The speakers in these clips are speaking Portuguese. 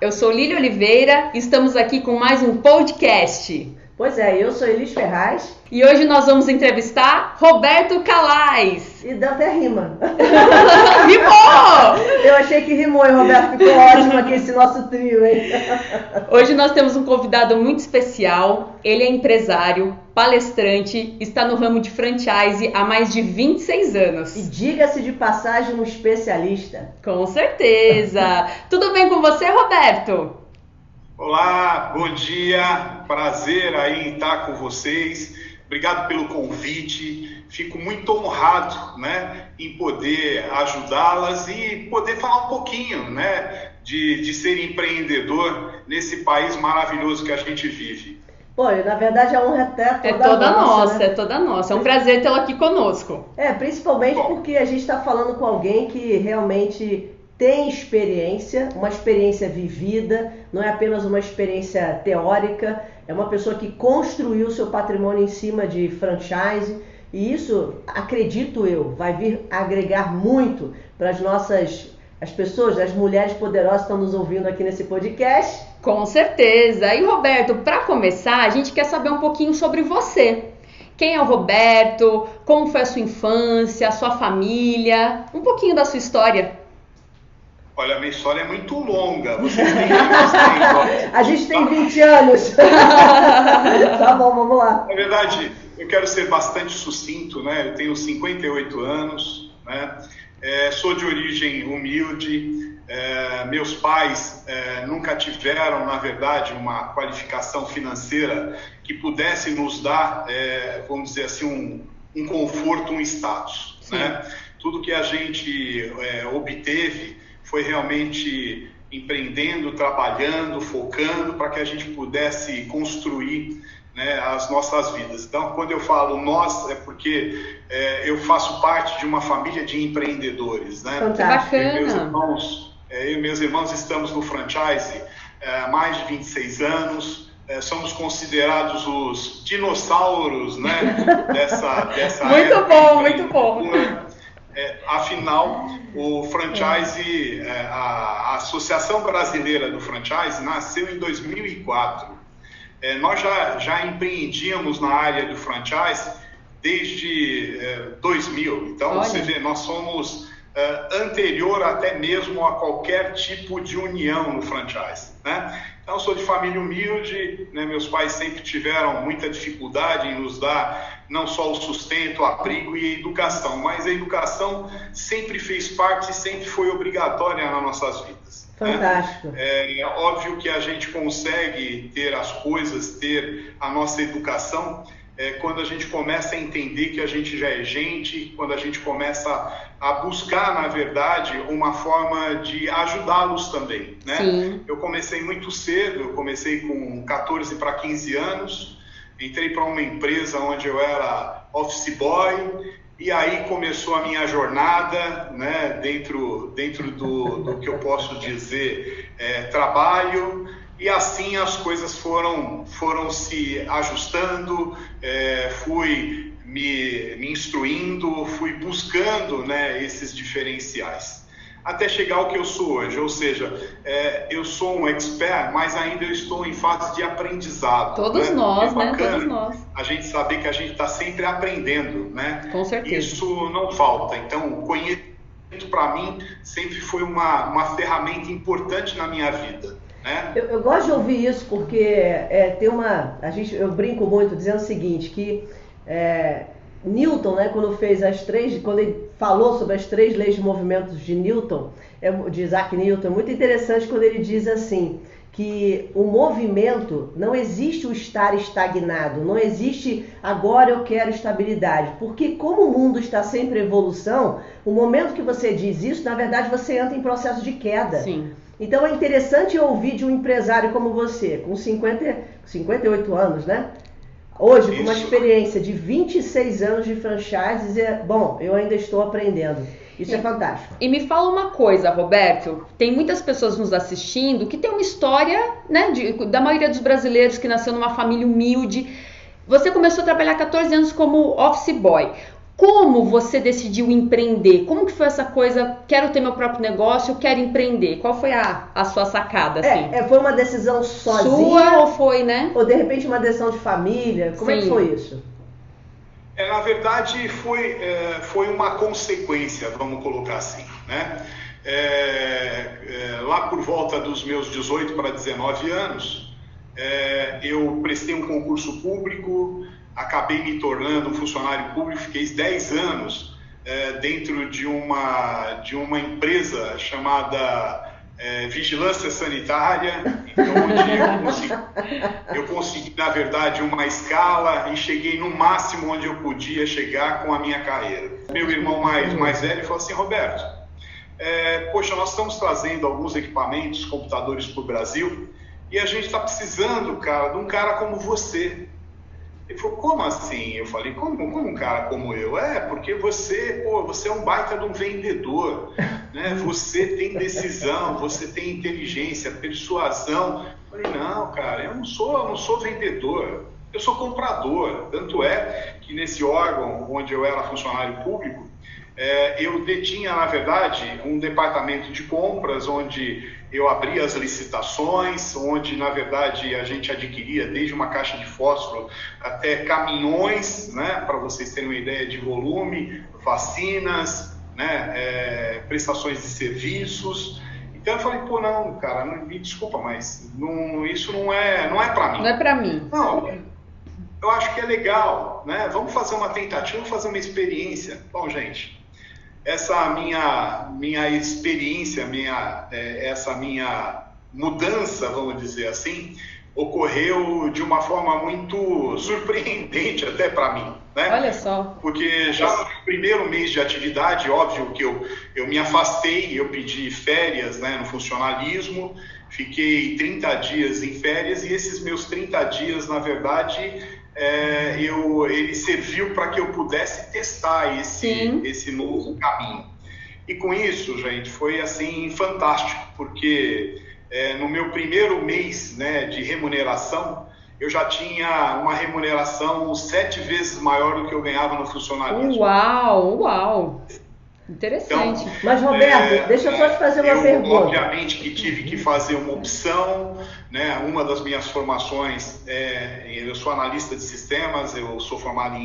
Eu sou Lília Oliveira e estamos aqui com mais um podcast. Pois é, eu sou Elis Ferraz. E hoje nós vamos entrevistar Roberto Calais. E deu até rima. Rimou! Eu achei que rimou, e Roberto, ficou ótimo aqui esse nosso trio, hein? Hoje nós temos um convidado muito especial. Ele é empresário, palestrante, está no ramo de franchise há mais de 26 anos. E diga-se de passagem, um especialista. Com certeza! Tudo bem com você, Roberto? Olá, bom dia, prazer aí em estar com vocês, obrigado pelo convite, fico muito honrado, em poder ajudá-las e poder falar um pouquinho, de ser empreendedor nesse país maravilhoso que a gente vive. Pô, na verdade a honra é toda nossa, né? É toda nossa, é um prazer tê-lo aqui conosco. Principalmente porque a gente está falando com alguém que realmente tem experiência, uma experiência vivida, não é apenas uma experiência teórica, é uma pessoa que construiu o seu patrimônio em cima de franchise, e isso, acredito eu, vai vir agregar muito para as pessoas, as mulheres poderosas que estão nos ouvindo aqui nesse podcast. Com certeza! E Roberto, para começar, a gente quer saber um pouquinho sobre você. Quem é o Roberto? Como foi a sua infância, a sua família? Um pouquinho da sua história. Olha, a minha história é muito longa. Vocês têm tempo. A gente tem 20 anos. Tá bom, vamos lá. Na verdade, eu quero ser bastante sucinto, Eu tenho 58 anos, sou de origem humilde. Meus pais nunca tiveram, na verdade, uma qualificação financeira que pudesse nos dar, vamos dizer assim, um conforto, um status, Tudo que a gente obteve foi realmente empreendendo, trabalhando, focando para que a gente pudesse construir as nossas vidas. Então, quando eu falo nós, é porque eu faço parte de uma família de empreendedores. Fantástico. Eu e meus irmãos estamos no franchise há mais de 26 anos. Somos considerados os dinossauros dessa muito época. Bom, muito bom. Afinal, o franchise, a Associação Brasileira do Franchise nasceu em 2004. Nós já empreendíamos na área do franchise desde 2000. Então, você vê, nós somos anterior até mesmo a qualquer tipo de união no franchise, Então, eu sou de família humilde, meus pais sempre tiveram muita dificuldade em nos dar não só o sustento, o abrigo e a educação, mas a educação sempre fez parte e sempre foi obrigatória nas nossas vidas. Fantástico. É óbvio que a gente consegue ter as coisas, ter a nossa educação, quando a gente começa a entender que a gente já é gente, quando a gente começa a buscar, na verdade, uma forma de ajudá-los também, Sim. Eu comecei muito cedo, eu comecei com 14 para 15 anos, entrei para uma empresa onde eu era office boy, e aí começou a minha jornada, dentro do que eu posso dizer, trabalho. E assim as coisas foram se ajustando, fui me instruindo, fui buscando esses diferenciais, até chegar ao que eu sou hoje. Ou seja, eu sou um expert, mas ainda eu estou em fase de aprendizado. Todos nós, Todos nós. A gente saber que a gente está sempre aprendendo, Com certeza. Isso não falta. Então, o conhecimento para mim sempre foi uma ferramenta importante na minha vida. Eu gosto de ouvir isso porque eu brinco muito dizendo o seguinte, que Newton, quando ele falou sobre as 3 leis de movimentos de Newton, de Isaac Newton, é muito interessante quando ele diz assim, que o movimento, não existe o estar estagnado, não existe agora eu quero estabilidade, porque como o mundo está sempre em evolução, o momento que você diz isso, na verdade você entra em processo de queda. Sim. Então é interessante ouvir de um empresário como você, com 58 anos, Hoje, com uma experiência de 26 anos de franchise, dizer, eu ainda estou aprendendo. Isso é fantástico. E me fala uma coisa, Roberto, tem muitas pessoas nos assistindo que tem uma história, da maioria dos brasileiros que nasceu numa família humilde. Você começou a trabalhar há 14 anos como office boy. Como você decidiu empreender? Como que foi essa coisa, quero ter meu próprio negócio, quero empreender? Qual foi a sua sacada, assim? Foi uma decisão sozinha? Sua ou foi, né? Ou de repente uma decisão de família? Como é que foi isso? Na verdade, foi uma consequência, vamos colocar assim, né? Lá por volta dos meus 18 para 19 anos, eu prestei um concurso público, acabei me tornando um funcionário público, fiquei 10 anos dentro de uma empresa chamada Vigilância Sanitária, então onde eu consegui, na verdade, uma escala e cheguei no máximo onde eu podia chegar com a minha carreira. Meu irmão mais velho falou assim: Roberto, poxa, nós estamos trazendo alguns equipamentos, computadores para o Brasil, e a gente está precisando, cara, de um cara como você. Ele falou: como assim? Eu falei: como um cara como eu? Porque você é um baita de um vendedor, né? Você tem decisão, você tem inteligência, persuasão. Eu falei: não, cara, eu não sou vendedor, eu sou comprador. Tanto é que nesse órgão onde eu era funcionário público, eu detinha, na verdade, um departamento de compras onde eu abria as licitações, onde, na verdade, a gente adquiria desde uma caixa de fósforo até caminhões, né, para vocês terem uma ideia de volume, vacinas, né, prestações de serviços. Então eu falei: pô, não, cara, me desculpa, mas isso não é para mim. Não é para mim. Não, eu acho que é legal, né? Vamos fazer uma tentativa, vamos fazer uma experiência. Bom, gente, essa minha experiência, essa minha mudança, vamos dizer assim, ocorreu de uma forma muito surpreendente até para mim, né? Olha só. Porque já no primeiro mês de atividade, óbvio que eu me afastei, eu pedi férias, né, no funcionalismo, fiquei 30 dias em férias, e esses meus 30 dias, na verdade, ele serviu para que eu pudesse testar esse novo caminho. E com isso, gente, foi assim fantástico, porque no meu primeiro mês, né, de remuneração, eu já tinha uma remuneração 7 vezes maior do que eu ganhava no funcionalismo. Uau! Interessante. Então, mas, Roberto, deixa eu só te fazer uma pergunta. Obviamente que tive que fazer uma opção, né? Uma das minhas formações, eu sou analista de sistemas, eu sou formado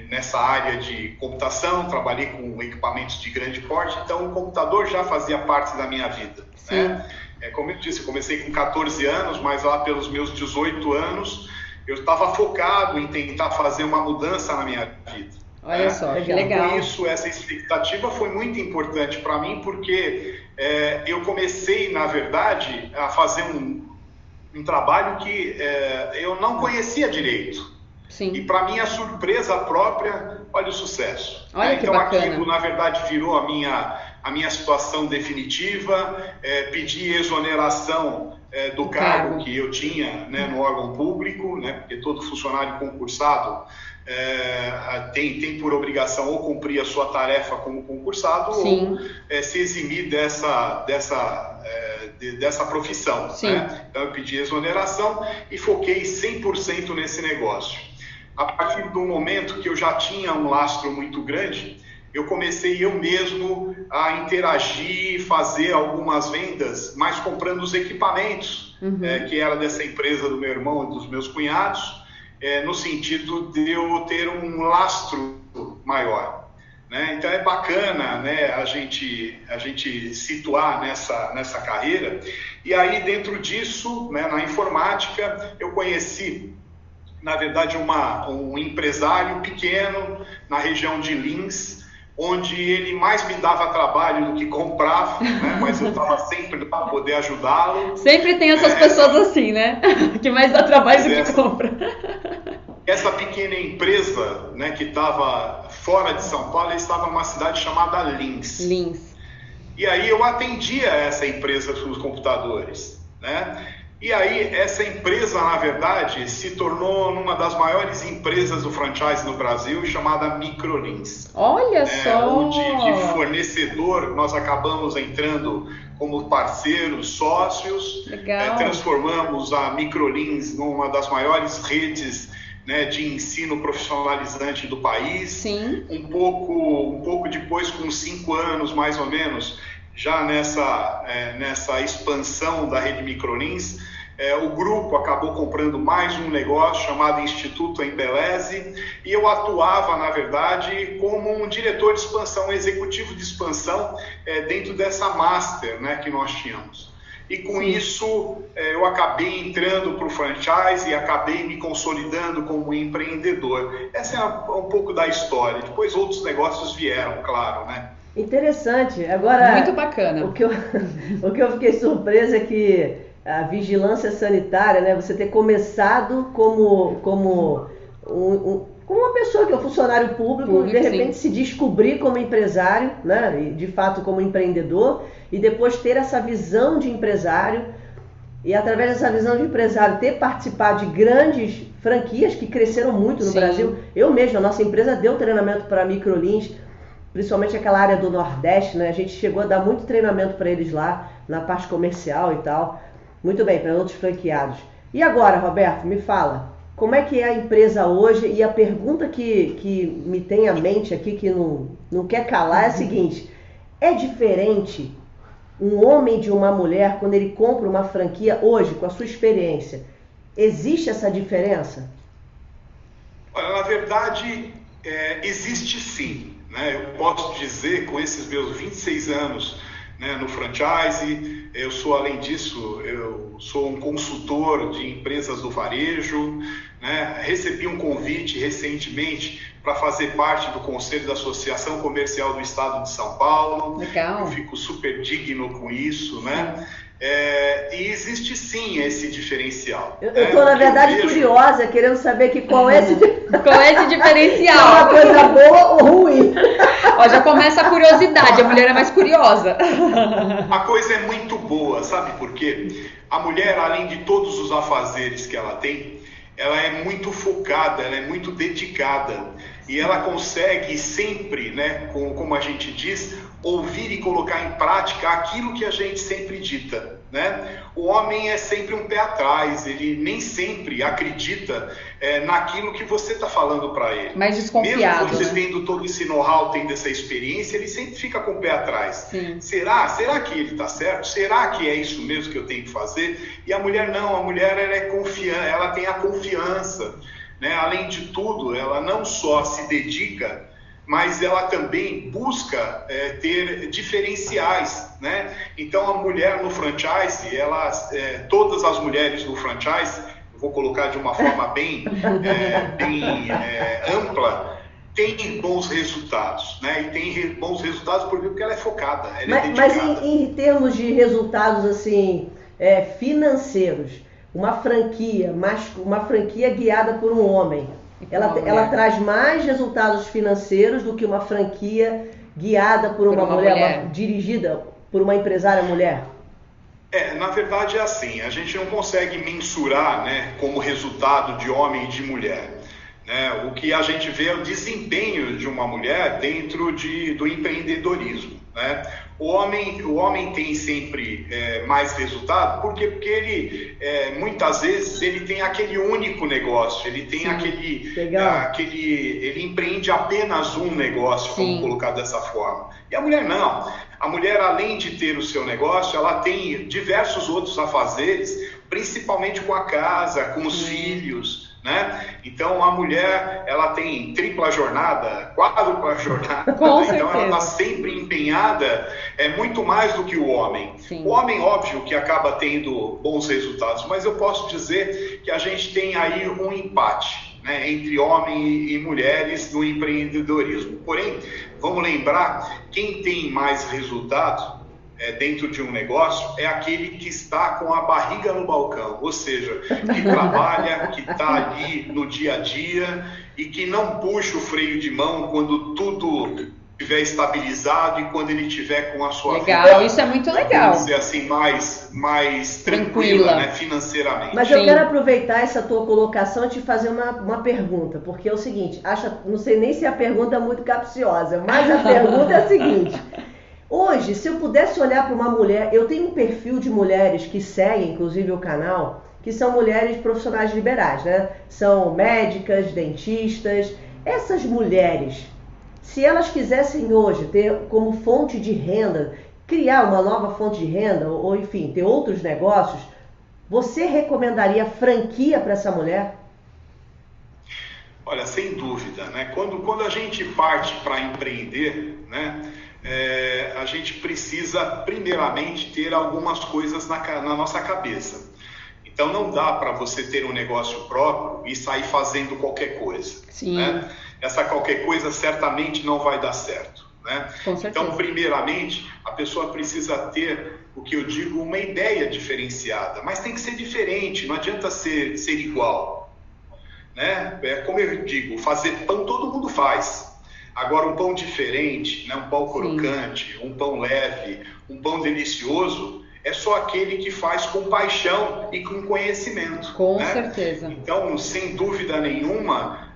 nessa área de computação, trabalhei com equipamentos de grande porte, então o computador já fazia parte da minha vida. Né? Como eu disse, eu comecei com 14 anos, mas lá pelos meus 18 anos, eu estava focado em tentar fazer uma mudança na minha vida. Olha só, que legal. Com isso, essa expectativa foi muito importante para mim, porque eu comecei, na verdade, a fazer um trabalho que eu não conhecia direito. Sim. E para minha surpresa própria, olha o sucesso. Olha que então bacana. Aquilo, na verdade, virou a minha situação definitiva, pedi exoneração do cargo que eu tinha, né, no órgão público, né, porque todo funcionário concursado tem por obrigação ou cumprir a sua tarefa como concursado, sim, ou se eximir dessa profissão. Né? Então eu pedi exoneração e foquei 100% nesse negócio. A partir do momento que eu já tinha um lastro muito grande, eu comecei eu mesmo a interagir, fazer algumas vendas, mas comprando os equipamentos, que era dessa empresa do meu irmão e dos meus cunhados, no sentido de eu ter um lastro maior. Né? Então é bacana, né, a gente situar nessa carreira. E aí dentro disso, né, na informática, eu conheci, na verdade, um empresário pequeno na região de Lins, onde ele mais me dava trabalho do que comprava, né? Mas eu estava sempre para poder ajudá-lo. Sempre tem essas pessoas assim, né? Que mais dá trabalho do que compra. Essa pequena empresa, né, que estava fora de São Paulo, estava numa cidade chamada Lins. E aí eu atendia essa empresa dos computadores, né? E aí essa empresa, na verdade, se tornou uma das maiores empresas do franchise no Brasil, chamada Microlins. Olha só! Onde de fornecedor nós acabamos entrando como parceiros, sócios. Legal. Transformamos a Microlins numa das maiores redes, né, de ensino profissionalizante do país. Sim. Um pouco depois, com 5 anos mais ou menos, já nessa expansão da rede Microlins, o grupo acabou comprando mais um negócio chamado Instituto Embeleze, e eu atuava, na verdade, como um diretor de expansão, um executivo de expansão dentro dessa master, né, que nós tínhamos. E com isso eu acabei entrando para o franchise e acabei me consolidando como empreendedor. Essa é um pouco da história. Depois outros negócios vieram, claro, né? Interessante. Agora, muito bacana. O que eu fiquei surpresa é que a vigilância sanitária, né? Você ter começado como uma pessoa que é um funcionário público e de repente se descobrir como empresário, né? E de fato como empreendedor, e depois ter essa visão de empresário e através dessa visão de empresário ter participado de grandes franquias que cresceram muito no Brasil. Eu mesmo, a nossa empresa deu treinamento para a Microlins, principalmente aquela área do Nordeste, né? A gente chegou a dar muito treinamento para eles lá, na parte comercial e tal. Muito bem, para outros franqueados. E agora, Roberto, me fala, como é que é a empresa hoje? E a pergunta que me tem à mente aqui, que não quer calar, é a seguinte: é diferente um homem de uma mulher quando ele compra uma franquia hoje, com a sua experiência? Existe essa diferença? Olha, na verdade, existe sim. Né? Eu posso dizer, com esses meus 26 anos, né, no franchise, eu sou, além disso, eu sou um consultor de empresas do varejo, né? Recebi um convite recentemente para fazer parte do Conselho da Associação Comercial do Estado de São Paulo. Legal. Eu fico super digno com isso, né? E existe sim esse diferencial. Eu estou, na verdade, curiosa, querendo saber qual é esse diferencial. É uma coisa boa ou ruim? Ó, já começa a curiosidade, a mulher é mais curiosa. A coisa é muito boa, sabe por quê? A mulher, além de todos os afazeres que ela tem, ela é muito focada, ela é muito dedicada. E ela consegue sempre, né, como a gente diz, ouvir e colocar em prática aquilo que a gente sempre dita, né? O homem é sempre um pé atrás, ele nem sempre acredita naquilo que você está falando para ele. Mais desconfiado. Mesmo você né? tendo todo esse know-how, tendo essa experiência, ele sempre fica com o pé atrás. Sim. Será que ele está certo? Será que é isso mesmo que eu tenho que fazer? E a mulher não, a mulher ela é confiante, ela tem a confiança. Né? Além de tudo, ela não só se dedica, mas ela também busca ter diferenciais, né? Então a mulher no franchise, todas as mulheres no franchise, eu vou colocar de uma forma bem ampla, tem bons resultados, né? E tem bons resultados porque ela é focada, ela é dedicada. Mas em termos de resultados assim, financeiros, uma franquia guiada por um homem, ela traz mais resultados financeiros do que uma franquia guiada por uma mulher, dirigida por uma empresária mulher? Na verdade é assim, a gente não consegue mensurar, né, como resultado de homem e de mulher. Né? O que a gente vê é o desempenho de uma mulher dentro do empreendedorismo. Né? O homem tem sempre mais resultado, porque ele, muitas vezes, ele tem aquele único negócio, ele tem ele empreende apenas um negócio, vamos colocar dessa forma. E a mulher não. A mulher, além de ter o seu negócio, ela tem diversos outros afazeres, principalmente com a casa, com os filhos. Né? Então a mulher ela tem tripla jornada, quádrupla jornada, Com então certeza. ela está sempre empenhada, muito mais do que o homem. Sim. O homem, óbvio, que acaba tendo bons resultados, mas eu posso dizer que a gente tem aí um empate, né, entre homens e mulheres no empreendedorismo. Porém, vamos lembrar, quem tem mais resultados dentro de um negócio é aquele que está com a barriga no balcão, ou seja, que trabalha, que está ali no dia a dia e que não puxa o freio de mão quando tudo estiver estabilizado e quando ele estiver com a sua vida, isso é muito legal. Vamos dizer assim, mais tranquila, né, financeiramente. Mas eu quero aproveitar essa tua colocação e te fazer uma pergunta, porque é o seguinte, não sei nem se a pergunta é muito capciosa, mas a pergunta é a seguinte: hoje, se eu pudesse olhar para uma mulher, eu tenho um perfil de mulheres que seguem, inclusive, o canal, que são mulheres profissionais liberais, né? São médicas, dentistas. Essas mulheres, se elas quisessem hoje ter como fonte de renda, criar uma nova fonte de renda, ou enfim, ter outros negócios, você recomendaria franquia para essa mulher? Olha, sem dúvida, né? Quando a gente parte para empreender, né? A gente precisa primeiramente ter algumas coisas na nossa cabeça. Então não dá para você ter um negócio próprio e sair fazendo qualquer coisa. Sim. Né? Essa qualquer coisa certamente não vai dar certo. Né? Com certeza. Então, primeiramente, a pessoa precisa ter, o que eu digo, uma ideia diferenciada. Mas tem que ser diferente, não adianta ser igual. Né? Como eu digo, fazer pão todo mundo faz. Agora, um pão diferente, né? Um pão crocante, um pão leve, um pão delicioso, é só aquele que faz com paixão e com conhecimento. Com né? certeza. Então, sem dúvida nenhuma,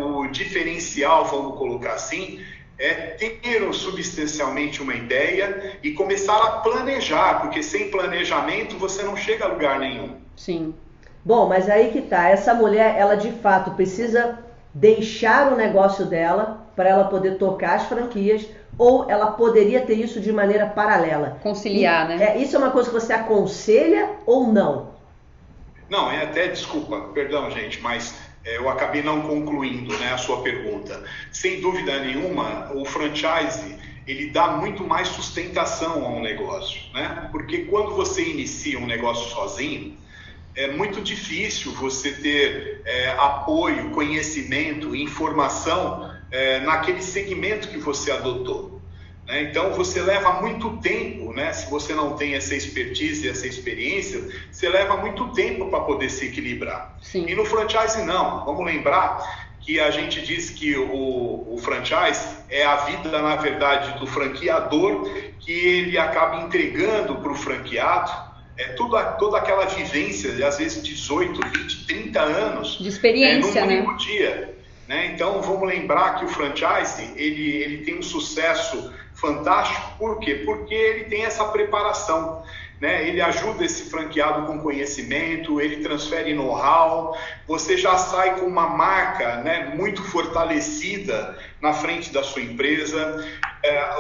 o diferencial, vamos colocar assim, é ter substancialmente uma ideia e começar a planejar, porque sem planejamento você não chega a lugar nenhum. Sim. Bom, mas aí que tá, essa mulher, ela de fato precisa deixar o negócio dela para ela poder tocar as franquias, ou ela poderia ter isso de maneira paralela? Conciliar, né? Isso é uma coisa que você aconselha ou não? Não, desculpa, perdão, gente, mas eu acabei não concluindo, né, a sua pergunta. Sem dúvida nenhuma, o franchise, ele dá muito mais sustentação a um negócio, né? Porque quando você inicia um negócio sozinho, é muito difícil você ter apoio, conhecimento, informação naquele segmento que você adotou. Né? Então, você leva muito tempo, né? Se você não tem essa expertise, essa experiência, você leva muito tempo para poder se equilibrar. Sim. E no franchise, não. Vamos lembrar que a gente diz que o franchise é a vida, na verdade, do franqueador, que ele acaba entregando para o franqueado toda aquela vivência de, às vezes, 18, 20, 30 anos de experiência, num único né? dia. Né? Então, vamos lembrar que o franchise, ele tem um sucesso fantástico. Por quê? Porque ele tem essa preparação. Né? Ele ajuda esse franqueado com conhecimento, ele transfere know-how, você já sai com uma marca, né, muito fortalecida na frente da sua empresa.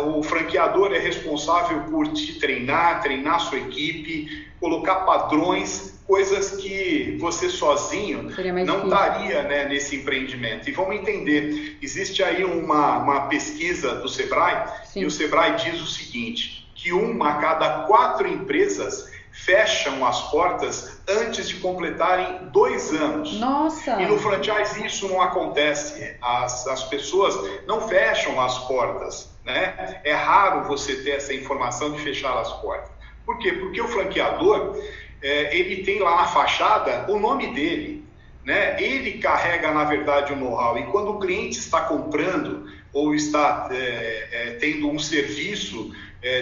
O franqueador é responsável por te treinar sua equipe, colocar padrões, coisas que você sozinho não estaria, né, nesse empreendimento. E vamos entender, existe aí uma pesquisa do Sebrae, Sim. E o Sebrae diz o seguinte, que 1 a cada 4 empresas fecham as portas antes de completarem 2 anos. Nossa! E no franchise isso não acontece. As pessoas não fecham as portas. Né? É raro você ter essa informação de fechar as portas. Por quê? Porque o franqueador, ele tem lá na fachada o nome dele. Né? Ele carrega, na verdade, o know-how. E quando o cliente está comprando ou está tendo um serviço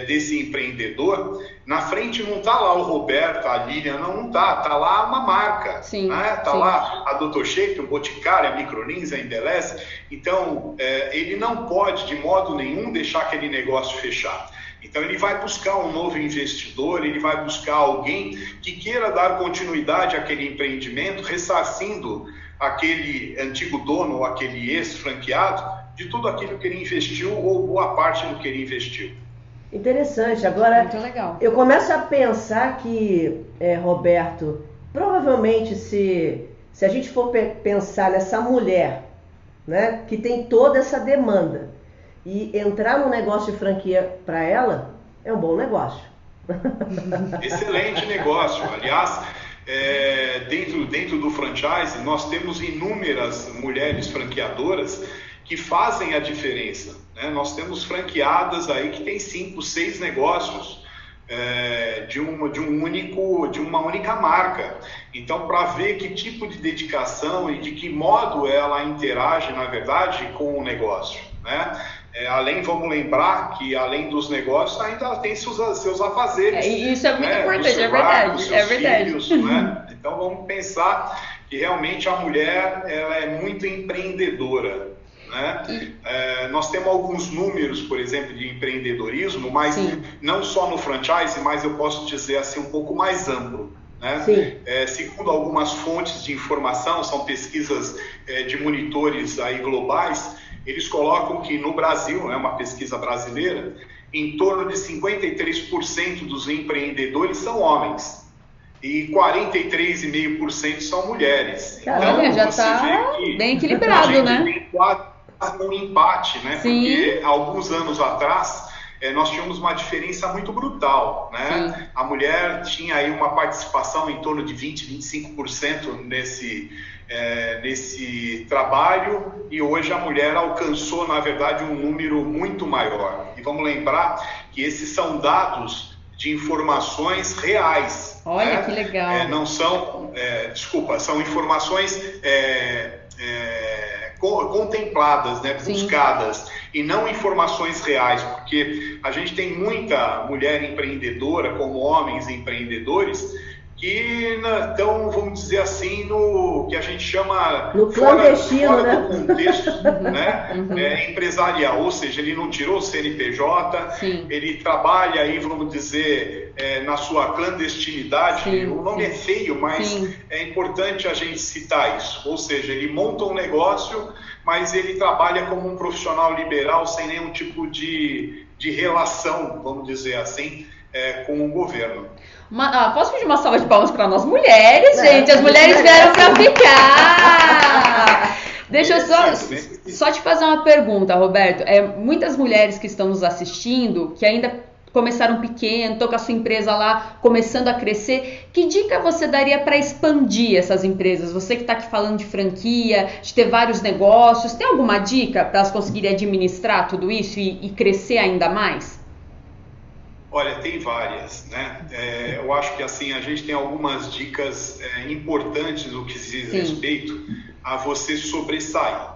desse empreendedor, na frente não está lá o Roberto, a Lilian, não está. Está lá uma marca. Sim, né? Está sim. lá a Dr. Shape, o Boticário, a Microlins, a Embeleze. Então, ele não pode, de modo nenhum, deixar aquele negócio fechar. Então, ele vai buscar um novo investidor, ele vai buscar alguém que queira dar continuidade àquele empreendimento, ressarcindo aquele antigo dono ou aquele ex-franqueado de tudo aquilo que ele investiu ou boa parte do que ele investiu. Interessante. Agora, muito legal. Eu começo a pensar que, Roberto, provavelmente se a gente for pensar nessa mulher, né, que tem toda essa demanda, e entrar num negócio de franquia para ela, é um bom negócio. Excelente negócio. Aliás, dentro do franchise, nós temos inúmeras mulheres franqueadoras que fazem a diferença. Né? Nós temos franqueadas aí que tem 5, 6 negócios de uma única marca. Então, para ver que tipo de dedicação e de que modo ela interage, na verdade, com o negócio. Né? Vamos lembrar que além dos negócios, ainda ela tem seus afazeres. Isso é muito importante, é verdade. É verdade. Filhos, né? Então, vamos pensar que realmente a mulher ela é muito empreendedora. Né? Nós temos alguns números, por exemplo, de empreendedorismo, mas Sim. não só no franchise, mas eu posso dizer assim um pouco mais amplo. né? Segundo algumas fontes de informação, são pesquisas de monitores aí globais, eles colocam que no Brasil, uma pesquisa brasileira, em torno de 53% dos empreendedores são homens e 43,5% são mulheres. Caramba, então, já está bem equilibrado, né? Tem quase um empate, né? Sim. Porque alguns anos atrás nós tínhamos uma diferença muito brutal, né? Sim. A mulher tinha aí uma participação em torno de 20-25% nesse trabalho, e hoje a mulher alcançou, na verdade, um número muito maior. E vamos lembrar que esses são dados de informações reais. Olha, né? Que legal. Não são, são informações contempladas, né? Buscadas, e não informações reais, porque a gente tem muita mulher empreendedora, como homens empreendedores, que estão, vamos dizer assim, no que a gente chama no clandestino, fora né? do contexto né? Empresarial, ou seja, ele não tirou o CNPJ, Sim. ele trabalha aí, vamos dizer, na sua clandestinidade. Sim, o nome é feio, mas é importante a gente citar isso, ou seja, ele monta um negócio, mas ele trabalha como um profissional liberal, sem nenhum tipo de relação, vamos dizer assim, com o governo. Posso pedir uma salva de palmas para nós mulheres, gente? As mulheres vieram para ficar! Deixa eu só te fazer uma pergunta, Roberto. Muitas mulheres que estão nos assistindo, que ainda começaram pequeno, estão com a sua empresa lá começando a crescer, que dica você daria para expandir essas empresas? Você que está aqui falando de franquia, de ter vários negócios, tem alguma dica para elas conseguirem administrar tudo isso e crescer ainda mais? Olha, tem várias, né? Eu acho que assim, a gente tem algumas dicas importantes no que diz respeito a você sobressair.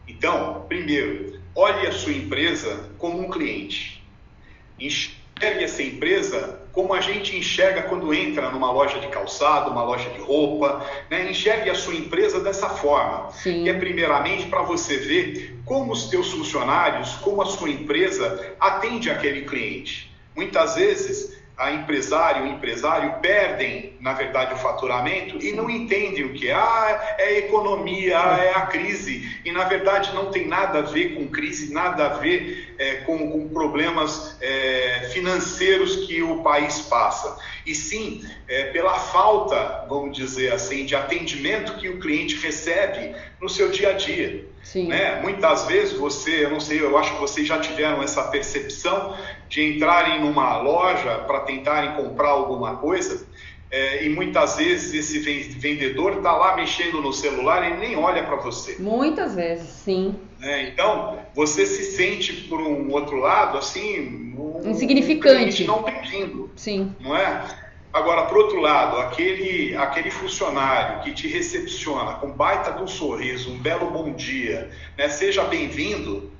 Então, primeiro, olhe a sua empresa como um cliente. Enxergue essa empresa como a gente enxerga quando entra numa loja de calçado, uma loja de roupa, né? Enxergue a sua empresa dessa forma. Sim. Que é primeiramente para você ver como os teus funcionários, como a sua empresa atende aquele cliente. Muitas vezes a empresário e o empresário perdem, na verdade, o faturamento e não entendem o que é. É a economia, é a crise. E, na verdade, não tem nada a ver com crise, nada a ver com problemas financeiros que o país passa. E sim, pela falta, vamos dizer assim, de atendimento que o cliente recebe no seu dia a dia. Sim. Né? Muitas vezes eu acho que vocês já tiveram essa percepção de entrarem numa loja para tentarem comprar alguma coisa, e muitas vezes esse vendedor está lá mexendo no celular e nem olha para você. Muitas vezes, sim. Então, você se sente, por um outro lado, assim, insignificante. Não bem-vindo. Sim. Não é? Agora, por outro lado, aquele funcionário que te recepciona com baita de um sorriso, um belo bom dia, né? Seja bem-vindo,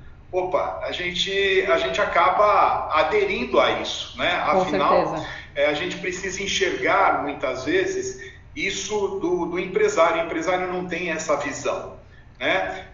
a gente acaba aderindo a isso, né? Afinal, a gente precisa enxergar, muitas vezes, isso do empresário. O empresário não tem essa visão, né?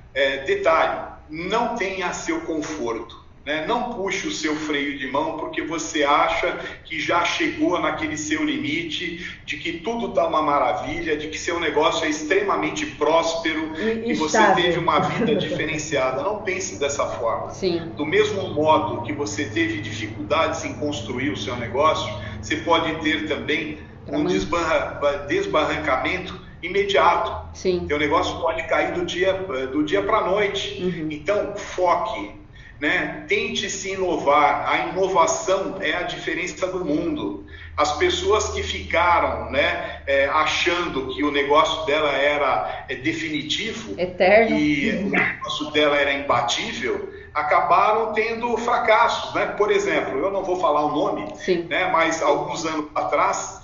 Detalhe, não tenha seu conforto. Não puxe o seu freio de mão porque você acha que já chegou naquele seu limite, de que tudo está uma maravilha, de que seu negócio é extremamente próspero e você teve uma vida diferenciada. Não pense dessa forma. Sim. Do mesmo modo que você teve dificuldades em construir o seu negócio, você pode ter também um desbarrancamento imediato. Sim. Seu negócio pode cair do dia para a noite. Uhum. Então, foque. Né? Tente se inovar. A inovação é a diferença do mundo. As pessoas que ficaram, né, achando que o negócio dela era definitivo, eterno, e o negócio dela era imbatível, acabaram tendo fracassos, né? Por exemplo, eu não vou falar o nome, né, mas alguns anos atrás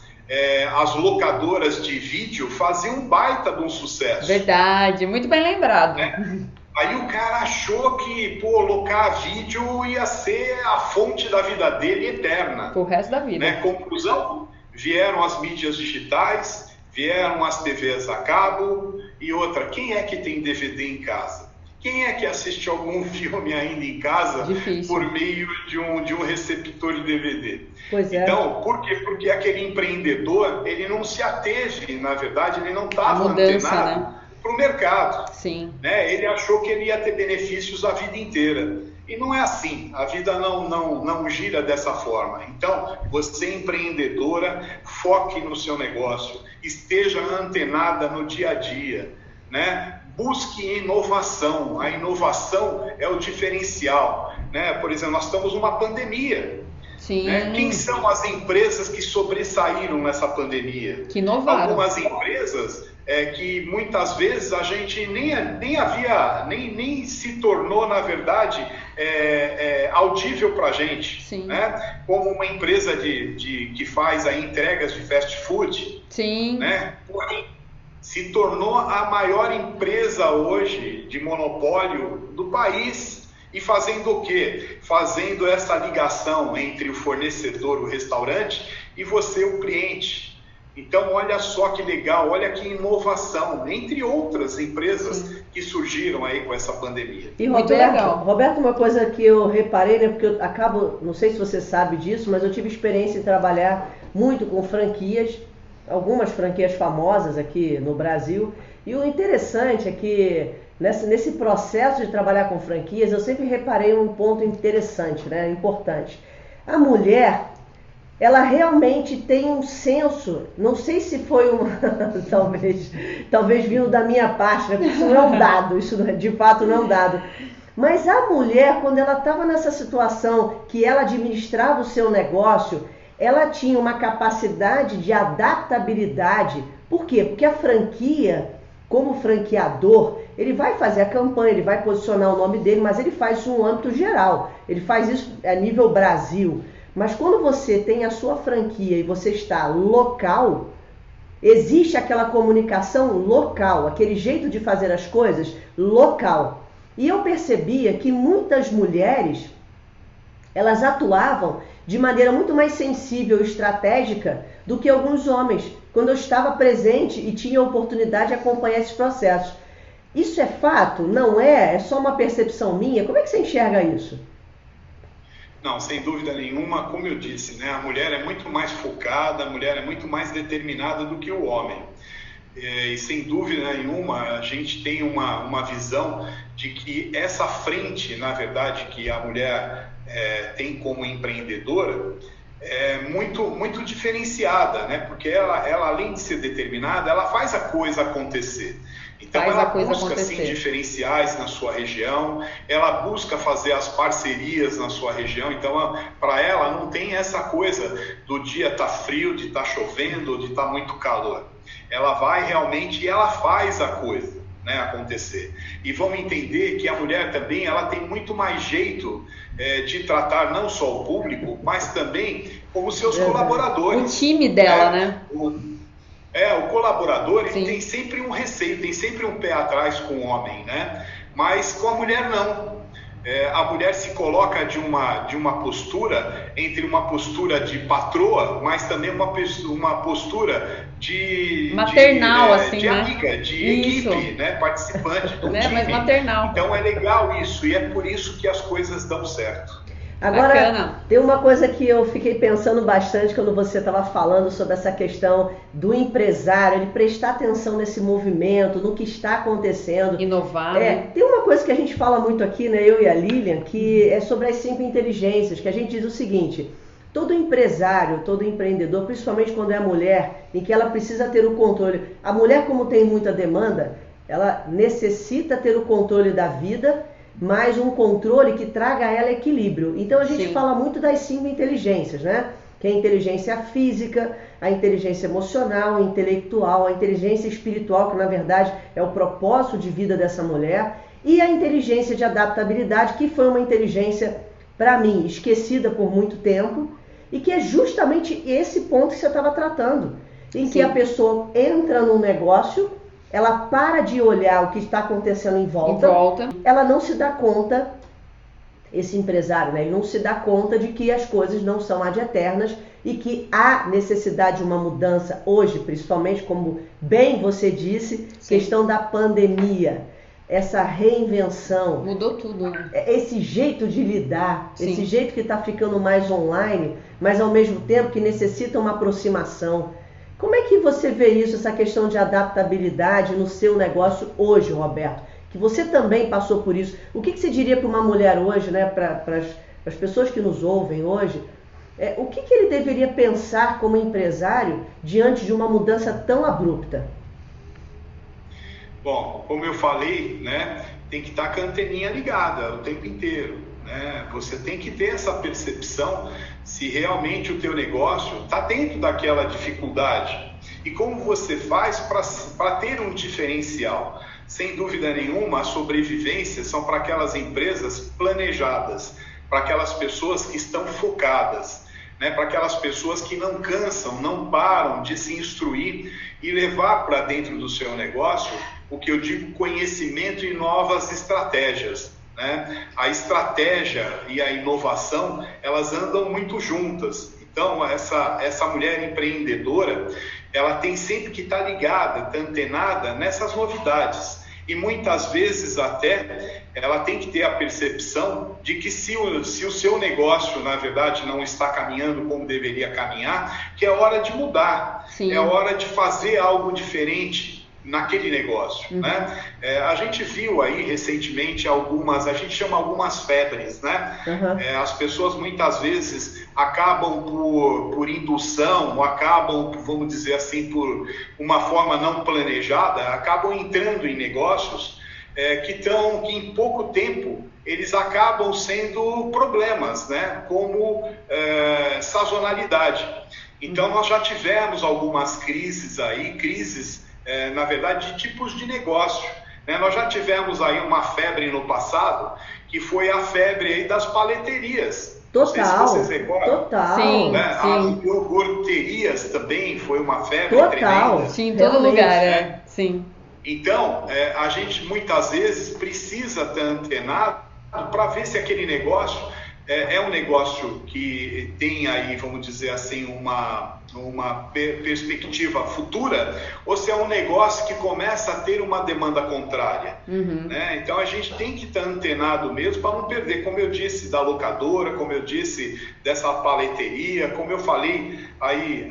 as locadoras de vídeo faziam um baita de um sucesso. Verdade, muito bem lembrado. Né? Aí o cara achou que, locar vídeo ia ser a fonte da vida dele eterna. O resto da vida. Né? Conclusão, vieram as mídias digitais, vieram as TVs a cabo e outra, quem é que tem DVD em casa? Quem é que assiste algum filme ainda em casa por meio de um receptor de DVD? Pois é. Então, por quê? Porque aquele empreendedor, ele não se ateve, na verdade, ele não estava antenado para o mercado. Sim. Né? Ele achou que ele ia ter benefícios a vida inteira. E não é assim, a vida não gira dessa forma. Então, você empreendedora, foque no seu negócio, esteja antenada no dia a dia, né? Busque inovação, a inovação é o diferencial, né? Por exemplo, nós estamos numa pandemia. Sim. Né? Quem são as empresas que sobressaíram nessa pandemia? Que inovaram. Algumas empresas que muitas vezes a gente nem se tornou, na verdade, audível para a gente. Sim. Né? Como uma empresa que faz aí entregas de fast food. Sim. Né? Se tornou a maior empresa hoje de monopólio do país. E fazendo o quê? Fazendo essa ligação entre o fornecedor, o restaurante, e você, o cliente. Então, olha só que legal, olha que inovação, entre outras empresas que surgiram aí com essa pandemia. E Roberto, uma coisa que eu reparei, né, porque eu acabo, não sei se você sabe disso, mas eu tive experiência em trabalhar muito com franquias, algumas franquias famosas aqui no Brasil, e o interessante é que nesse processo de trabalhar com franquias, eu sempre reparei um ponto interessante, né, importante. A mulher, ela realmente tem um senso, não sei se foi uma, talvez vindo da minha parte, né, porque isso não é um dado, isso de fato não é um dado. Mas a mulher, quando ela estava nessa situação que ela administrava o seu negócio, ela tinha uma capacidade de adaptabilidade. Por quê? Porque a franquia, como franqueador, ele vai fazer a campanha, ele vai posicionar o nome dele, mas ele faz isso no âmbito geral. Ele faz isso a nível Brasil. Mas quando você tem a sua franquia e você está local, existe aquela comunicação local, aquele jeito de fazer as coisas local. E eu percebia que muitas mulheres, elas atuavam de maneira muito mais sensível e estratégica do que alguns homens, quando eu estava presente e tinha a oportunidade de acompanhar esses processos. Isso é fato? Não é? É só uma percepção minha? Como é que você enxerga isso? Não, sem dúvida nenhuma, como eu disse, né, a mulher é muito mais focada, a mulher é muito mais determinada do que o homem. E sem dúvida nenhuma, a gente tem uma visão de que essa frente, na verdade, que a mulher tem como empreendedora, é muito diferenciada, né? Porque ela, além de ser determinada, ela faz a coisa acontecer. Então ela busca sim diferenciais na sua região, ela busca fazer as parcerias na sua região. Então para ela não tem essa coisa do dia estar frio, de estar chovendo, de estar muito calor. Ela vai realmente e ela faz a coisa, né, acontecer. E vamos entender que a mulher também ela tem muito mais jeito de tratar não só o público, mas também como seus colaboradores. O time dela, né? O colaborador ele tem sempre um receio, tem sempre um pé atrás com o homem, né? Mas com a mulher não. A mulher se coloca de uma postura, entre uma postura de patroa, mas também uma postura de maternal, de amiga, de equipe, né? Participante do time. Mas maternal. Então é legal isso, e é por isso que as coisas dão certo. Agora, bacana. Tem uma coisa que eu fiquei pensando bastante quando você estava falando sobre essa questão do empresário, ele prestar atenção nesse movimento, no que está acontecendo. Inovar. Tem uma coisa que a gente fala muito aqui, né, eu e a Lilian, que é sobre as 5 inteligências, que a gente diz o seguinte: todo empresário, todo empreendedor, principalmente quando é mulher, em que ela precisa ter o controle. A mulher, como tem muita demanda, ela necessita ter o controle da vida, mas um controle que traga a ela equilíbrio. Então a gente fala muito das 5 inteligências, né? Que é a inteligência física, a inteligência emocional, a intelectual, a inteligência espiritual, que na verdade é o propósito de vida dessa mulher, e a inteligência de adaptabilidade, que foi uma inteligência, para mim, esquecida por muito tempo, e que é justamente esse ponto que você estava tratando, em que a pessoa entra num negócio, ela para de olhar o que está acontecendo em volta, ela não se dá conta, esse empresário, né, ele não se dá conta de que as coisas não são ad eternas e que há necessidade de uma mudança hoje, principalmente, como bem você disse, questão da pandemia. essa reinvenção, Mudou tudo, né? esse jeito de lidar, Sim. esse jeito que está ficando mais online, mas ao mesmo tempo que necessita uma aproximação. Como é que você vê isso, essa questão de adaptabilidade no seu negócio hoje, Roberto? Que você também passou por isso. O que você diria para uma mulher hoje, né, para as pessoas que nos ouvem hoje, o que ele deveria pensar como empresário diante de uma mudança tão abrupta? Bom, como eu falei, né, tem que estar com a anteninha ligada o tempo inteiro, né? Você tem que ter essa percepção se realmente o teu negócio está dentro daquela dificuldade e como você faz para ter um diferencial. Sem dúvida nenhuma, a sobrevivência são para aquelas empresas planejadas, para aquelas pessoas que estão focadas, né, para aquelas pessoas que não cansam, não param de se instruir e levar para dentro do seu negócio o que eu digo conhecimento e novas estratégias, né? A estratégia e a inovação, elas andam muito juntas. Então, essa mulher empreendedora, ela tem sempre que estar ligada, estar antenada nessas novidades. E muitas vezes até ela tem que ter a percepção de que se o seu negócio, na verdade, não está caminhando como deveria caminhar, que é hora de mudar, Sim. É hora de fazer algo diferente naquele negócio, né? A gente viu aí recentemente a gente chama algumas febres, né? As pessoas muitas vezes acabam por indução, ou acabam, vamos dizer assim, por uma forma não planejada, acabam entrando em negócios que em pouco tempo eles acabam sendo problemas, né? Como sazonalidade. Então nós já tivemos algumas crises aí, na verdade, de tipos de negócio, né? Nós já tivemos aí uma febre no passado, que foi a febre aí das paleterias. Total, não sei se vocês recordam. total. Sim, Né? sim. As iogurterias também foi uma febre Total. tremenda. Sim, em todo Realmente, lugar, Sim. Então, a gente muitas vezes precisa estar antenado para ver se aquele negócio é um negócio que tem aí, vamos dizer assim, uma perspectiva futura, ou se é um negócio que começa a ter uma demanda contrária. Né? Então a gente tem que estar antenado mesmo para não perder, como eu disse, da locadora, como eu disse, dessa paleteria, como eu falei aí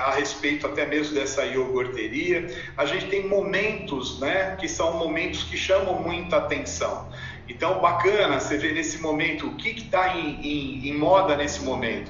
a respeito até mesmo dessa iogurteria. A gente tem momentos, né, que são momentos que chamam muita atenção. Então, bacana você ver nesse momento o que está em moda nesse momento.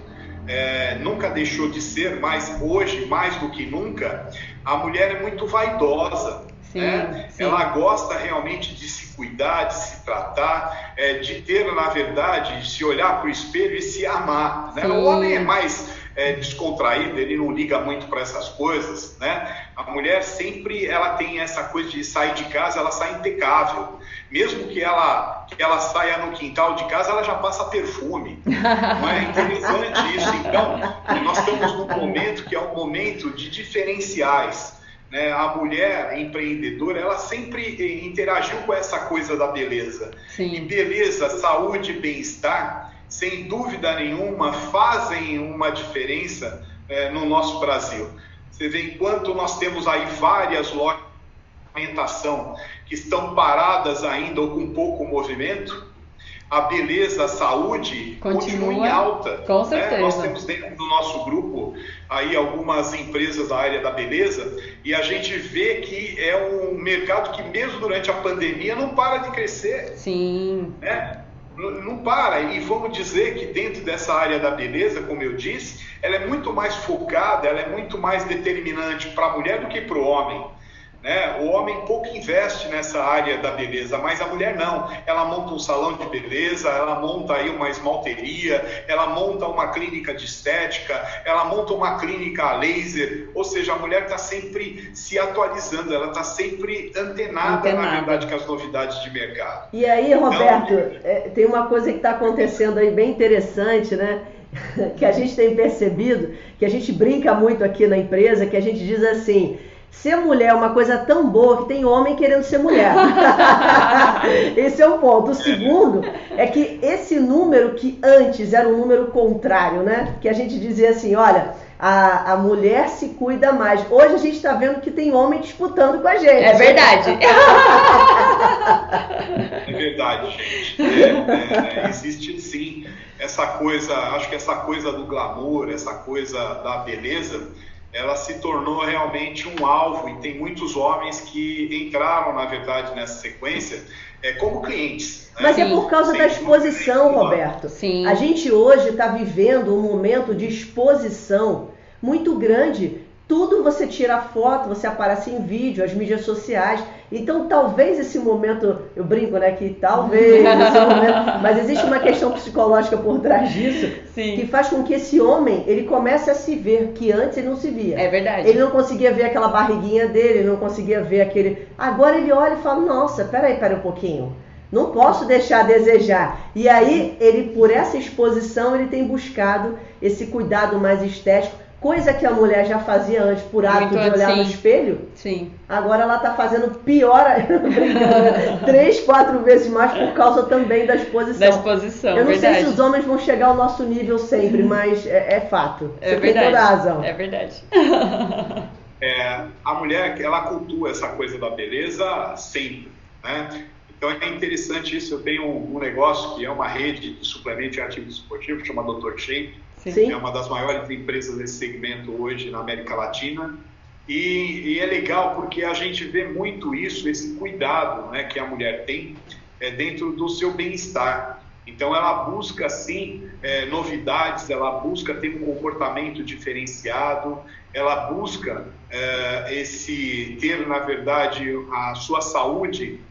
Nunca deixou de ser, mas hoje, mais do que nunca, a mulher é muito vaidosa. Sim, né? sim. Ela gosta realmente de se cuidar, de se tratar, de ter, na verdade, de se olhar para o espelho e se amar. Né? O homem é mais descontraído, ele não liga muito para essas coisas, né? A mulher sempre ela tem essa coisa de sair de casa, ela sai impecável. Mesmo que ela saia no quintal de casa, ela já passa perfume. Não é interessante isso? Então, nós estamos num momento que é um momento de diferenciais. Né? A mulher empreendedora, ela sempre interagiu com essa coisa da beleza. Sim. E beleza, saúde e bem-estar, sem dúvida nenhuma, fazem uma diferença no nosso Brasil. Você vê, enquanto nós temos aí várias lojas de alimentação que estão paradas ainda ou com pouco movimento, a beleza, a saúde continua em alta. Com certeza. Nós temos dentro do nosso grupo aí algumas empresas da área da beleza e a gente vê que é um mercado que mesmo durante a pandemia não para de crescer. Sim. Né? Não para, e vamos dizer que dentro dessa área da beleza, como eu disse, ela é muito mais focada, ela é muito mais determinante para a mulher do que para o homem. Né? O homem pouco investe nessa área da beleza, mas a mulher não. Ela monta um salão de beleza, ela monta aí uma esmalteria, ela monta uma clínica de estética, ela monta uma clínica a laser, ou seja, a mulher está sempre se atualizando, ela está sempre antenada, na verdade, com as novidades de mercado. E aí, Roberto, tem uma coisa que está acontecendo aí bem interessante, né? Que a gente tem percebido, que a gente brinca muito aqui na empresa, que a gente diz assim: Ser mulher é uma coisa tão boa que tem homem querendo ser mulher. Esse é um ponto. O segundo é que esse número que antes era um número contrário, né? Que a gente dizia assim, olha, a mulher se cuida mais. Hoje a gente está vendo que tem homem disputando com a gente. É verdade. É verdade, gente. Existe sim essa coisa, acho que essa coisa do glamour, essa coisa da beleza, ela se tornou realmente um alvo, e tem muitos homens que entraram, na verdade, nessa sequência como clientes. Né? Mas é por causa da exposição, Roberto. Sim. A gente hoje está vivendo um momento de exposição muito grande. Tudo você tira foto, você aparece em vídeo, as mídias sociais. Então, talvez esse momento, eu brinco, né, que talvez esse momento, mas existe uma questão psicológica por trás disso, Sim. que faz com que esse homem, ele comece a se ver, que antes ele não se via. É verdade. Ele não conseguia ver aquela barriguinha dele, ele não conseguia ver aquele... Agora ele olha e fala, nossa, peraí um pouquinho. Não posso deixar a desejar. E aí, ele, por essa exposição, ele tem buscado esse cuidado mais estético, coisa que a mulher já fazia antes por hábito de olhar no espelho. Sim. Agora ela está fazendo pior, 3, 4 vezes mais por causa também da exposição. Da exposição, eu não verdade. sei se os homens vão chegar ao nosso nível sempre, mas é fato. É Você verdade. tem toda a razão. É verdade. A mulher, ela cultua essa coisa da beleza sempre, né? Então é interessante isso. Eu tenho um negócio que é uma rede de suplemento de ativo esportivo, chama Dr. Shape. Sim. É uma das maiores empresas desse segmento hoje na América Latina. E é legal porque a gente vê muito isso, esse cuidado, né, que a mulher tem dentro do seu bem-estar. Então ela busca, sim, novidades, ela busca ter um comportamento diferenciado, ela busca ter, na verdade, a sua saúde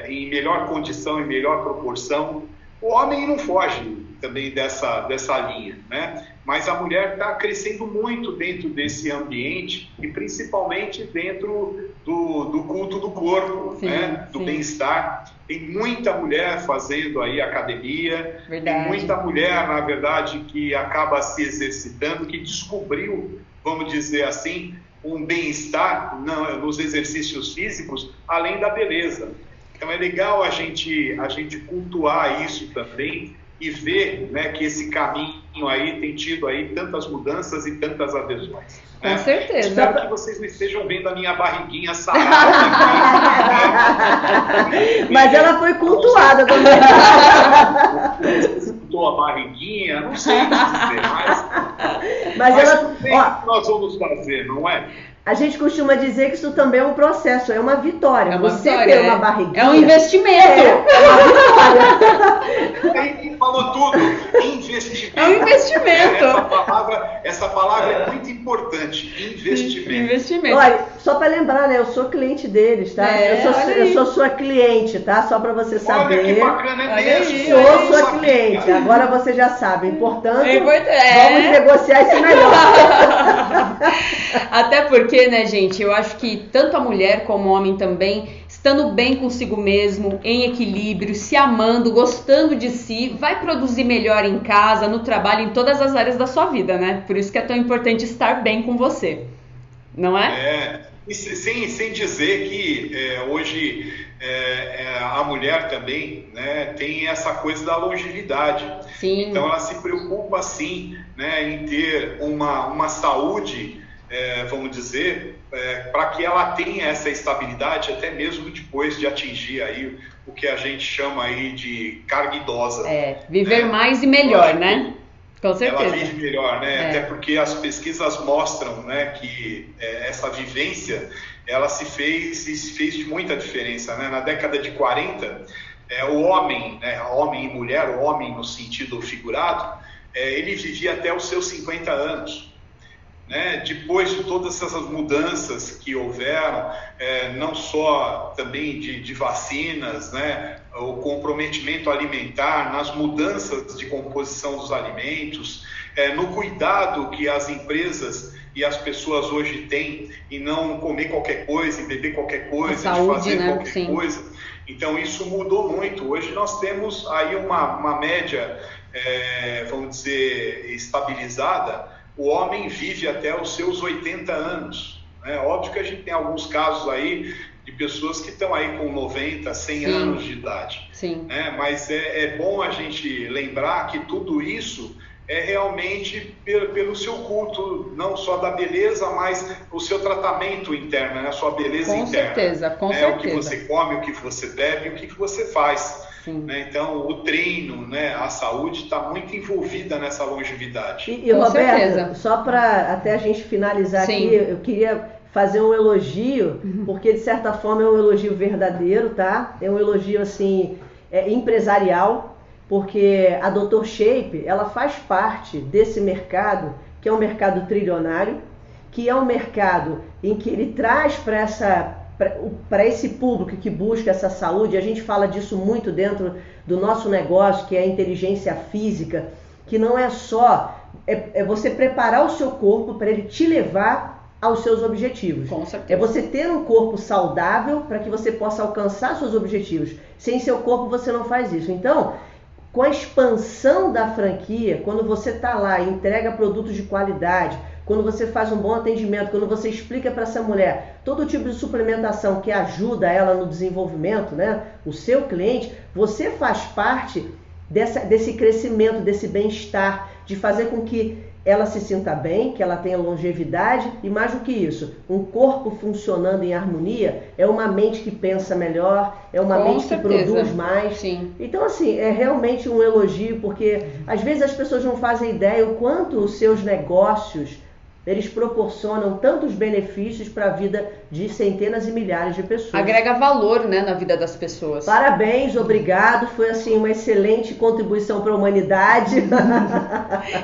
em melhor condição, em melhor proporção. O homem não foge também dessa linha, né? Mas a mulher está crescendo muito dentro desse ambiente e principalmente dentro do culto do corpo, sim, né? Do bem-estar. Tem muita mulher fazendo aí academia, verdade. Tem muita mulher, na verdade, que acaba se exercitando, que descobriu, vamos dizer assim, um bem-estar nos exercícios físicos, além da beleza. Então é legal a gente cultuar isso também e ver, né, que esse caminho aí tem tido aí tantas mudanças e tantas adesões. Com né? certeza. Espero que vocês não estejam vendo a minha barriguinha sarada aqui. Mas ela foi cultuada também. Você escutou a barriguinha? Não sei dizer, mas ela... o que nós vamos fazer, não é? A gente costuma dizer que isso também é um processo, é uma vitória. É uma Você vitória, ter uma barriguinha... É um investimento. É uma vitória. Ele falou tudo. Investimento. É um investimento. Essa palavra é muito importante. Investimento. Investimento. Olha, só para lembrar, né? Eu sou cliente deles, tá? Eu sou sua cliente, tá? Só para você saber. Olha que bacana, é mesmo. Sou sua cliente. Agora você já sabe. Portanto, vamos negociar isso melhor. Até porque, né, gente, eu acho que tanto a mulher como o homem também, estando bem consigo mesmo, em equilíbrio, se amando, gostando de si, vai produzir melhor em casa, no trabalho, em todas as áreas da sua vida, né? Por isso que é tão importante estar bem com você, não é? E sem dizer que hoje a mulher também, né, tem essa coisa da longevidade. Sim. Então ela se preocupa, sim, né, em ter uma saúde, vamos dizer, para que ela tenha essa estabilidade até mesmo depois de atingir aí o que a gente chama aí de carga idosa. Viver mais e melhor, né? Com certeza. Ela vive melhor, né? Até porque as pesquisas mostram, né, que essa vivência, ela se fez de muita diferença, né? Na década de 40, o homem, né, homem e mulher, o homem no sentido figurado, ele vivia até os seus 50 anos. Né? Depois de todas essas mudanças que houveram, não só também de vacinas, né? O comprometimento alimentar, nas mudanças de composição dos alimentos, no cuidado que as empresas e as pessoas hoje têm em não comer qualquer coisa, em beber qualquer coisa, saúde, de fazer, né? Qualquer Sim. coisa. Então isso mudou muito. Hoje nós temos aí uma média, vamos dizer, estabilizada. O homem vive até os seus 80 anos. né? Óbvio que a gente tem alguns casos aí de pessoas que estão aí com 90, 100 anos de idade. Sim. Né? Mas é bom a gente lembrar que tudo isso é realmente pelo seu culto, não só da beleza, mas o seu tratamento interno, né? A sua beleza com interna. Certeza, com certeza. O que você come, o que você bebe, o que você faz. Né? Então, o treino, né? A saúde está muito envolvida nessa longevidade. E Roberto, só para até a gente finalizar aqui, eu queria fazer um elogio, porque de certa forma é um elogio verdadeiro, tá? É um elogio assim, empresarial, porque a Dr. Shape, ela faz parte desse mercado, que é um mercado trilionário, que é um mercado em que ele traz para esse público que busca essa saúde. A gente fala disso muito dentro do nosso negócio, que é a inteligência física, que não é só você preparar o seu corpo para ele te levar aos seus objetivos. Com certeza. É você ter um corpo saudável para que você possa alcançar seus objetivos. Sem seu corpo você não faz isso. Então, com a expansão da franquia, quando você está lá e entrega produtos de qualidade, quando você faz um bom atendimento, quando você explica para essa mulher todo tipo de suplementação que ajuda ela no desenvolvimento, né? O seu cliente, você faz parte desse crescimento, desse bem-estar, de fazer com que ela se sinta bem, que ela tenha longevidade e mais do que isso, um corpo funcionando em harmonia é uma mente que pensa melhor, é uma mente que produz mais. Sim. Então assim, é realmente um elogio, porque às vezes as pessoas não fazem ideia o quanto os seus negócios eles proporcionam tantos benefícios para a vida de centenas e milhares de pessoas. Agrega valor, né, na vida das pessoas. Parabéns, obrigado. Foi assim uma excelente contribuição para a humanidade.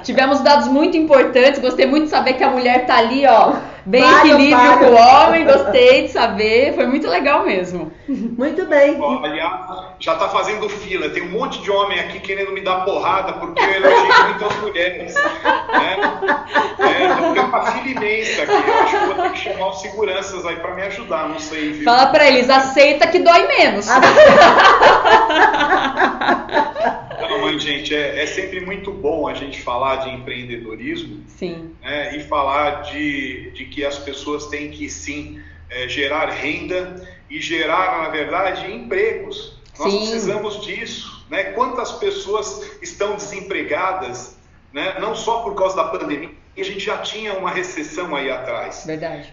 Tivemos dados muito importantes. Gostei muito de saber que a mulher tá ali, ó, bem equilíbrio com o homem. Gostei de saber. Foi muito legal mesmo. Muito bem. Olha, já tá fazendo fila. Tem um monte de homem aqui querendo me dar porrada porque eu elogio muito as mulheres. Né? Tem uma fila imensa aqui. Eu acho que vou ter que chamar os seguranças aí para me ajudar. Não sei, viu? Fala para eles, aceita que dói menos. Não, mas, gente, é sempre muito bom a gente falar de empreendedorismo. Sim. Né, e falar de que as pessoas têm que, sim, gerar renda e gerar, na verdade, empregos. Nós precisamos disso. Né? Quantas pessoas estão desempregadas, né? Não só por causa da pandemia, a gente já tinha uma recessão aí atrás. Verdade.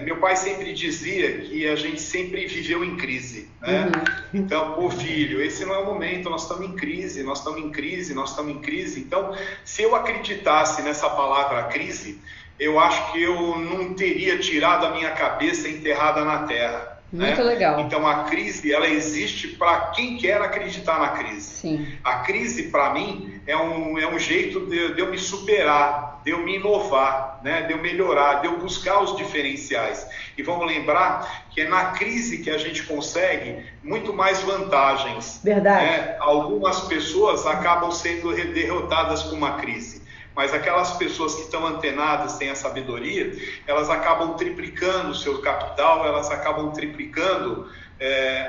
Meu pai sempre dizia que a gente sempre viveu em crise. Né? Então, pô, filho, esse não é o momento, nós estamos em crise, nós estamos em crise, nós estamos em crise. Então, se eu acreditasse nessa palavra crise, eu acho que eu não teria tirado a minha cabeça enterrada na terra. Muito legal. Então a crise, ela existe para quem quer acreditar na crise. Sim. A crise, para mim, é um jeito de eu me superar, de eu me inovar, né? De eu melhorar, de eu buscar os diferenciais. E vamos lembrar que é na crise que a gente consegue muito mais vantagens. Verdade. Né? Algumas pessoas acabam sendo derrotadas com uma crise. Mas aquelas pessoas que estão antenadas, têm a sabedoria, elas acabam triplicando o seu capital, elas acabam triplicando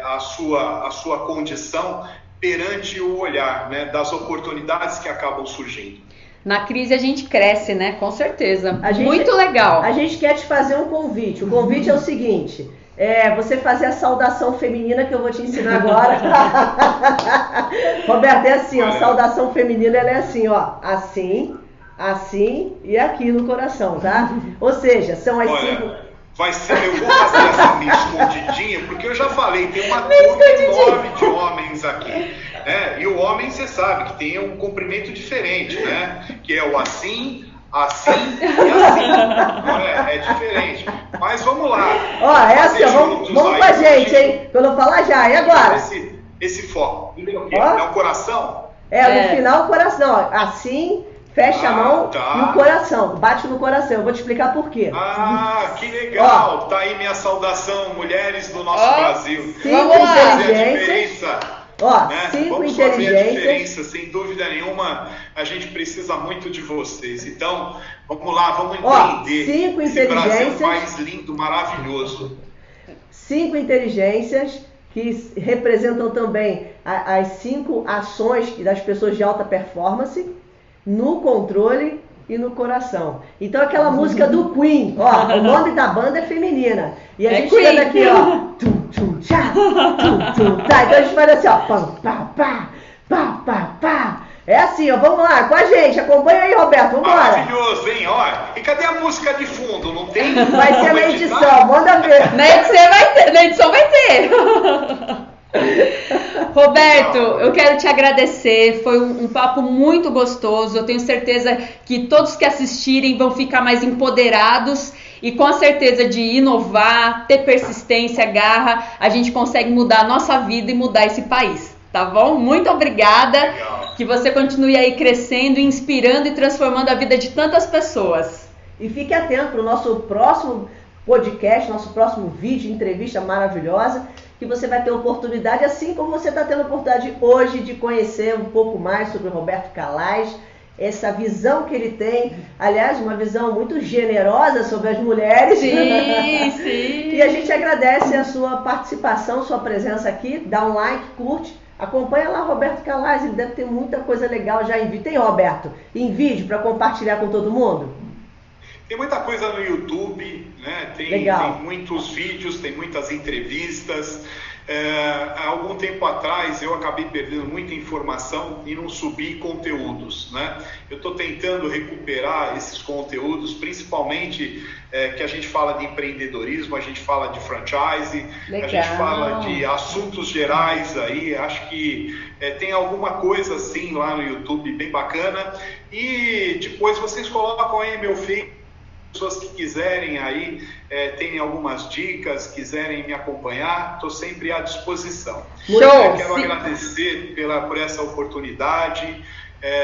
a sua condição perante o olhar, né, das oportunidades que acabam surgindo. Na crise a gente cresce, né? Com certeza. Muito legal. A gente quer te fazer um convite. O convite é o seguinte... você fazer a saudação feminina que eu vou te ensinar agora. Roberto, é assim, ó, a saudação feminina ela é assim, ó, assim e aqui no coração, tá? Ou seja, são as 5... eu vou fazer essa minha escondidinha, porque eu já falei, tem uma turma enorme de homens aqui. Né? E o homem, você sabe, que tem um comprimento diferente, né? Que é o assim e assim. É diferente. Mas vamos lá. Ó, é assim, vamos com a gente, hein? Quando eu falar já, e agora? Esse foco. É o coração? No final o coração. Ó. Assim, fecha a mão e o coração. Bate no coração. Eu vou te explicar por quê. Que legal. Tá aí minha saudação, mulheres do nosso Brasil. Vamos lá. Né? 5 Vamos fazer a inteligências. diferença, sem dúvida nenhuma, a gente precisa muito de vocês. Então, vamos lá, vamos entender 5 esse Brasil inteligências. mais lindo, maravilhoso. 5 inteligências que representam também as 5 ações das pessoas de alta performance no controle e no coração. Então aquela música do Queen, ó, o nome da banda é feminina. E a gente Queen. chega aqui, ó, tum, tum, tchá, tum, tum, tá. Então a gente faz assim, ó, pam, pá, pá, pá, pá, pá. É assim, ó, vamos lá, com a gente, acompanha aí, Roberto, vambora. Maravilhoso, hein? Olha, e cadê a música de fundo? Não tem? Vai ser na edição, manda ver. Na edição vai ter. Roberto, eu quero te agradecer, foi um papo muito gostoso, eu tenho certeza que todos que assistirem vão ficar mais empoderados e com a certeza de inovar, ter persistência, garra, a gente consegue mudar a nossa vida e mudar esse país, tá bom? Muito obrigada, Legal. Que você continue aí crescendo, inspirando e transformando a vida de tantas pessoas. E fique atento para o nosso próximo podcast, nosso próximo vídeo, entrevista maravilhosa, que você vai ter oportunidade, assim como você está tendo oportunidade hoje, de conhecer um pouco mais sobre o Roberto Calais, essa visão que ele tem, aliás, uma visão muito generosa sobre as mulheres. Sim, sim. E a gente agradece a sua participação, sua presença aqui, dá um like, curte, acompanha lá o Roberto Calais, ele deve ter muita coisa legal já em vídeo. Tem, Roberto, em vídeo para compartilhar com todo mundo? Tem muita coisa no YouTube, né? Tem muitos vídeos, tem muitas entrevistas. Há algum tempo atrás eu acabei perdendo muita informação e não subi conteúdos, né? Eu estou tentando recuperar esses conteúdos, principalmente que a gente fala de empreendedorismo, a gente fala de franchise, Legal. A gente fala de assuntos gerais aí, acho que tem alguma coisa assim lá no YouTube bem bacana. E depois vocês colocam aí meu feed. Pessoas que quiserem aí, terem algumas dicas, quiserem me acompanhar, estou sempre à disposição. Show! Quero agradecer por essa oportunidade,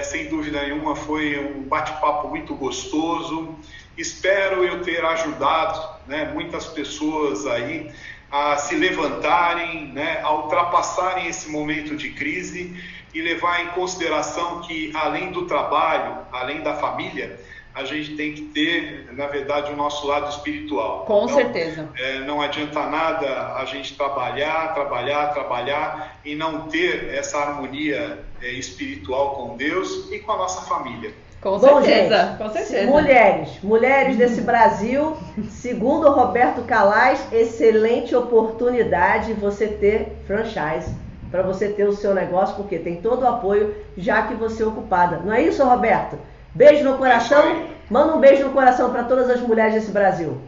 sem dúvida nenhuma foi um bate-papo muito gostoso. Espero eu ter ajudado, né, muitas pessoas aí a se levantarem, né, a ultrapassarem esse momento de crise e levar em consideração que, além do trabalho, além da família, a gente tem que ter, na verdade, o nosso lado espiritual. Com certeza. Não adianta nada a gente trabalhar e não ter essa harmonia espiritual com Deus e com a nossa família. Com certeza, Bom, gente, com certeza. Mulheres desse Brasil, segundo o Roberto Calais, excelente oportunidade você ter franchise, para você ter o seu negócio, porque tem todo o apoio, já que você é ocupada. Não é isso, Roberto? Beijo no coração, manda um beijo no coração para todas as mulheres desse Brasil.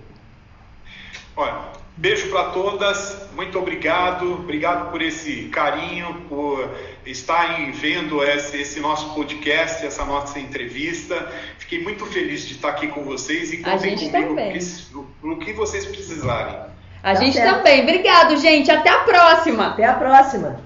Olha, beijo para todas, muito obrigado por esse carinho, por estarem vendo esse nosso podcast, essa nossa entrevista. Fiquei muito feliz de estar aqui com vocês e contem comigo no que vocês precisarem. A gente também. Obrigado, gente. Até a próxima. Até a próxima.